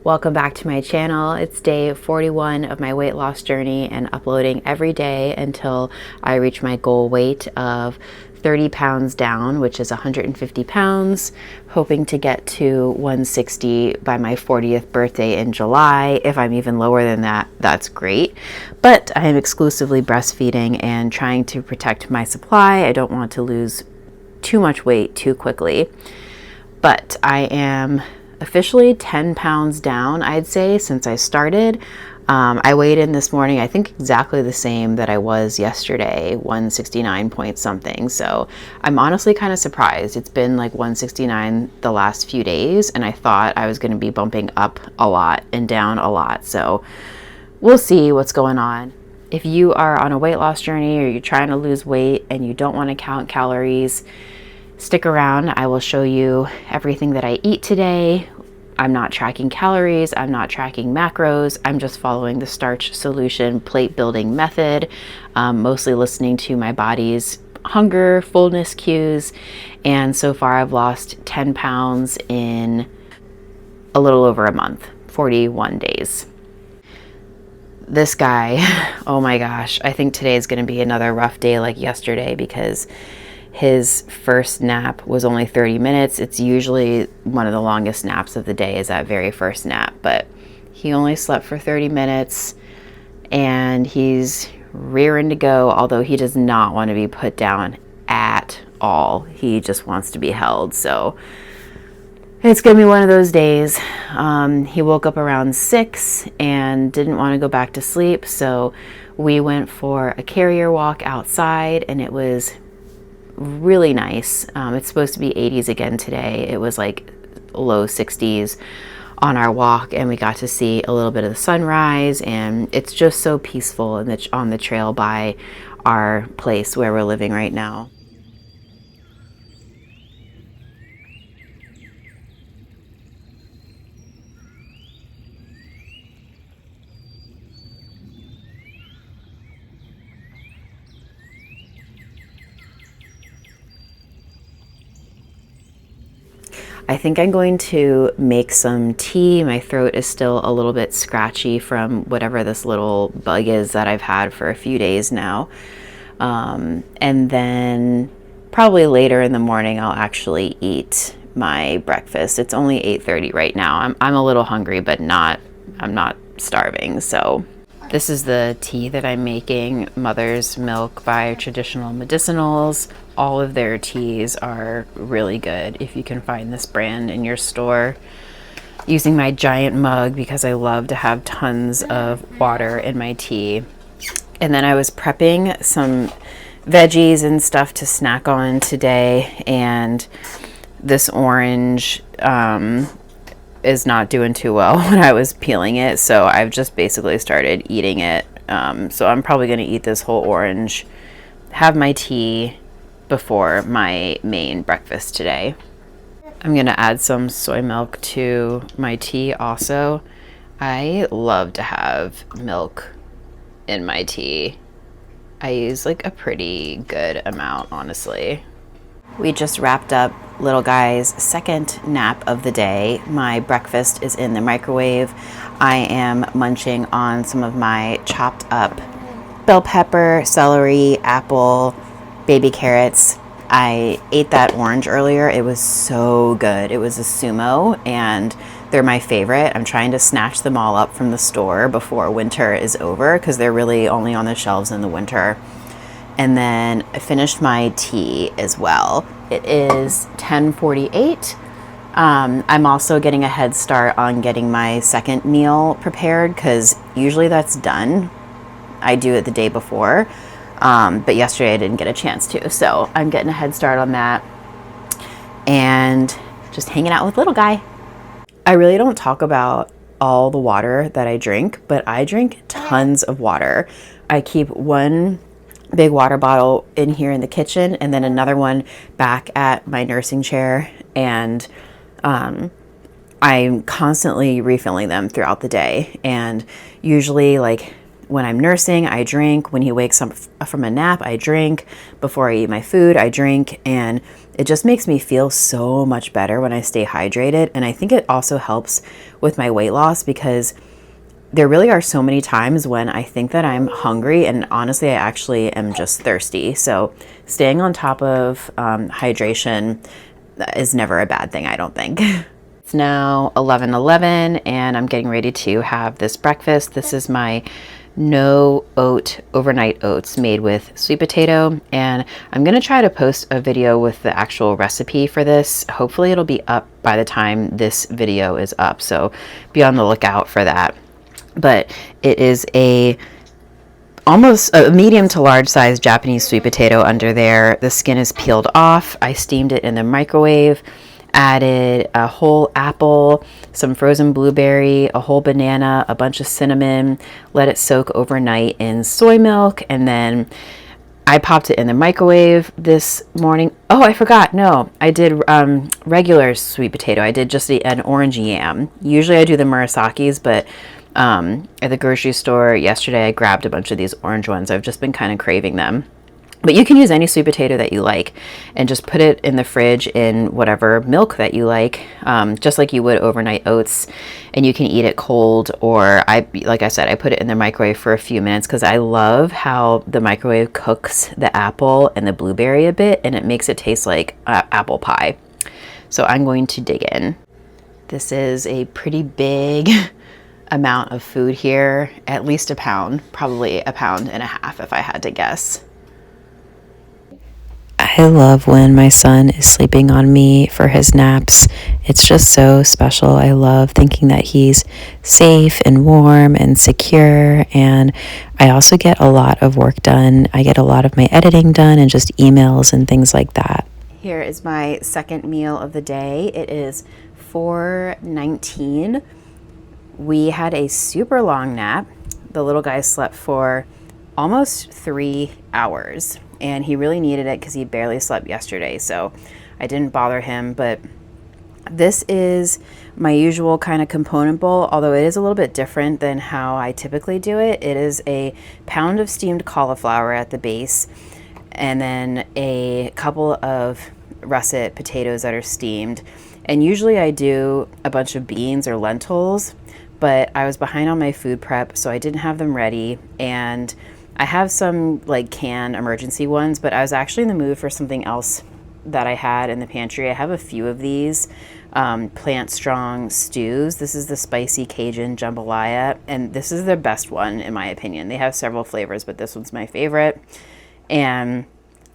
Welcome back to my channel. It's day 41 of my weight loss journey and uploading every day until I reach my goal weight of 30 pounds down, which is 150 pounds, hoping to get to 160 by my 40th birthday in July. If I'm even lower than that, that's great. But I am exclusively breastfeeding and trying to protect my supply. I don't want to lose too much weight too quickly. But I am officially 10 pounds down, I'd say, since I started. I weighed in this morning, I think exactly the same that I was yesterday, 169 point something. So I'm honestly kind of surprised. It's been like 169 the last few days, and I thought I was going to be bumping up a lot and down a lot. So we'll see what's going on. If you are on a weight loss journey or you're trying to lose weight and you don't want to count calories, stick around. I will show you everything that I eat today. I'm not tracking calories, I'm not tracking macros, I'm just following the starch solution plate building method, mostly listening to my body's hunger, fullness cues, and so far I've lost 10 pounds in a little over a month, 41 days. This guy, oh my gosh, I think today is going to be another rough day like yesterday because his first nap was only 30 minutes. It's usually one of the longest naps of the day is that very first nap, but he only slept for 30 minutes and he's rearing to go, although he does not want to be put down at all. He just wants to be held. So it's gonna be one of those days. He woke up around 6 and didn't want to go back to sleep. So we went for a carrier walk outside and it was really nice. It's supposed to be 80s again today. It was like low 60s on our walk and we got to see a little bit of the sunrise, and it's just so peaceful on the trail by our place where we're living right now. I think I'm going to make some tea. My throat is still a little bit scratchy from whatever this little bug is that I've had for a few days now. And then probably later in the morning, I'll actually eat my breakfast. It's only 8:30 right now. I'm a little hungry, but I'm not starving. So this is the tea that I'm making, Mother's Milk by Traditional Medicinals. All of their teas are really good if you can find this brand in your store. Using my giant mug because I love to have tons of water in my tea. And then I was prepping some veggies and stuff to snack on today, and this orange is not doing too well when I was peeling it, so I've just basically started eating it. So I'm probably going to eat this whole orange, have my tea before my main breakfast today. I'm going to add some soy milk to my tea also. I love to have milk in my tea. I use like a pretty good amount, honestly. We just wrapped up little guy's second nap of the day. My breakfast is in the microwave. I am munching on some of my chopped up bell pepper, celery, apple, baby carrots. I ate that orange earlier. It was so good. It was a sumo and they're my favorite. I'm trying to snatch them all up from the store before winter is over because they're really only on the shelves in the winter. And then I finished my tea as well. It is 10:48. I'm also getting a head start on getting my second meal prepared because usually that's done. I do it the day before, but yesterday I didn't get a chance to. So I'm getting a head start on that and just hanging out with little guy. I really don't talk about all the water that I drink, but I drink tons of water. I keep one big water bottle in here in the kitchen and then another one back at my nursing chair, and I'm constantly refilling them throughout the day. And usually like when I'm nursing, I drink. When he wakes up from a nap, I drink. Before I eat my food, I drink. And it just makes me feel so much better when I stay hydrated. And I think it also helps with my weight loss, because there really are so many times when I think that I'm hungry, and honestly, I actually am just thirsty. So staying on top of hydration is never a bad thing, I don't think. It's now 11:11 and I'm getting ready to have this breakfast. This is my no oat overnight oats made with sweet potato, and I'm gonna try to post a video with the actual recipe for this. Hopefully it'll be up by the time this video is up, so be on the lookout for that. But it is almost a medium to large size Japanese sweet potato under there. The skin is peeled off. I steamed it in the microwave, added a whole apple, some frozen blueberry, a whole banana, a bunch of cinnamon, let it soak overnight in soy milk, and then I popped it in the microwave this morning. Oh, I forgot. No, I did regular sweet potato. I did just an orange yam. Usually I do the murasaki's, but at the grocery store yesterday, I grabbed a bunch of these orange ones. I've just been kind of craving them. But you can use any sweet potato that you like and just put it in the fridge in whatever milk that you like, just like you would overnight oats. And you can eat it cold, or like I said, I put it in the microwave for a few minutes because I love how the microwave cooks the apple and the blueberry a bit, and it makes it taste like apple pie. So I'm going to dig in. This is a pretty big amount of food here, at least a pound, probably a pound and a half if I had to guess. I love when my son is sleeping on me for his naps. It's just so special. I love thinking that he's safe and warm and secure, and I also get a lot of work done. I get a lot of my editing done and just emails and things like that. Here is my second meal of the day. It is 4:19. We had a super long nap. The little guy slept for almost 3 hours, and he really needed it because he barely slept yesterday, so I didn't bother him. But this is my usual kind of component bowl, although it is a little bit different than how I typically do it. It is a pound of steamed cauliflower at the base, and then a couple of russet potatoes that are steamed. And usually I do a bunch of beans or lentils, but I was behind on my food prep, so I didn't have them ready. And I have some like canned emergency ones, but I was actually in the mood for something else that I had in the pantry. I have a few of these Plant Strong stews. This is the spicy Cajun jambalaya, and this is the best one in my opinion. They have several flavors, but this one's my favorite. And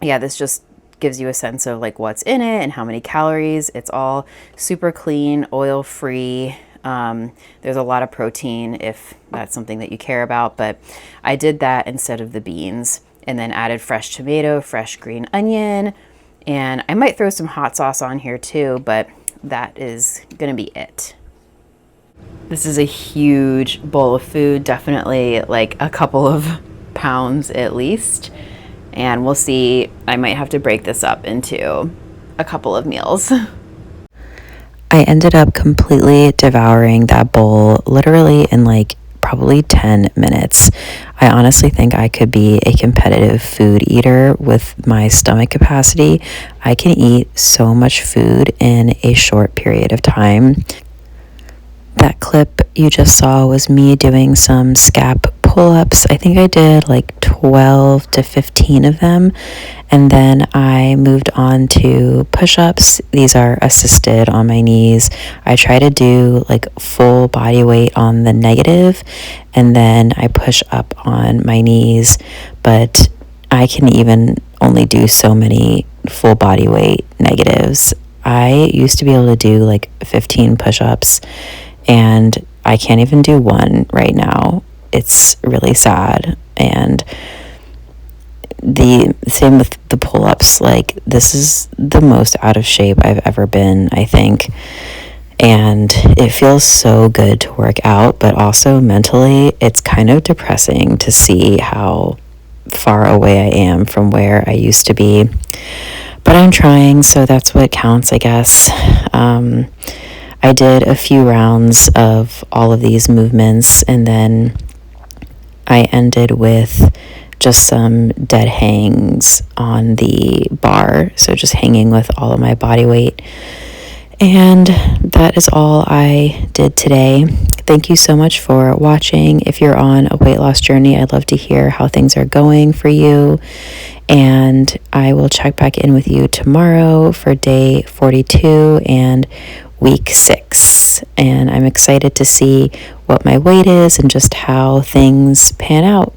yeah, this just gives you a sense of like what's in it and how many calories. It's all super clean, oil-free. There's a lot of protein if that's something that you care about, but I did that instead of the beans, and then added fresh tomato, fresh green onion, and I might throw some hot sauce on here too, but that is gonna be it. This is a huge bowl of food, definitely like a couple of pounds at least, and we'll see. I might have to break this up into a couple of meals. I ended up completely devouring that bowl literally in like probably 10 minutes. I honestly think I could be a competitive food eater with my stomach capacity. I can eat so much food in a short period of time. That clip you just saw was me doing some scap pull-ups. I think I did like 12 to 15 of them, and then I moved on to push-ups. These are assisted on my knees. I try to do like full body weight on the negative, and then I push up on my knees, but I can even only do so many full body weight negatives. I used to be able to do like 15 push-ups, and I can't even do one right now. It's really sad. And the same with the pull-ups. Like, this is the most out of shape I've ever been, I think. And it feels so good to work out, but also mentally it's kind of depressing to see how far away I am from where I used to be. But I'm trying, so that's what counts, I guess. I did a few rounds of all of these movements, and then I ended with just some dead hangs on the bar. So just hanging with all of my body weight. And that is all I did today. Thank you so much for watching. If you're on a weight loss journey, I'd love to hear how things are going for you. And I will check back in with you tomorrow for day 42 and week 6. And I'm excited to see what my weight is and just how things pan out.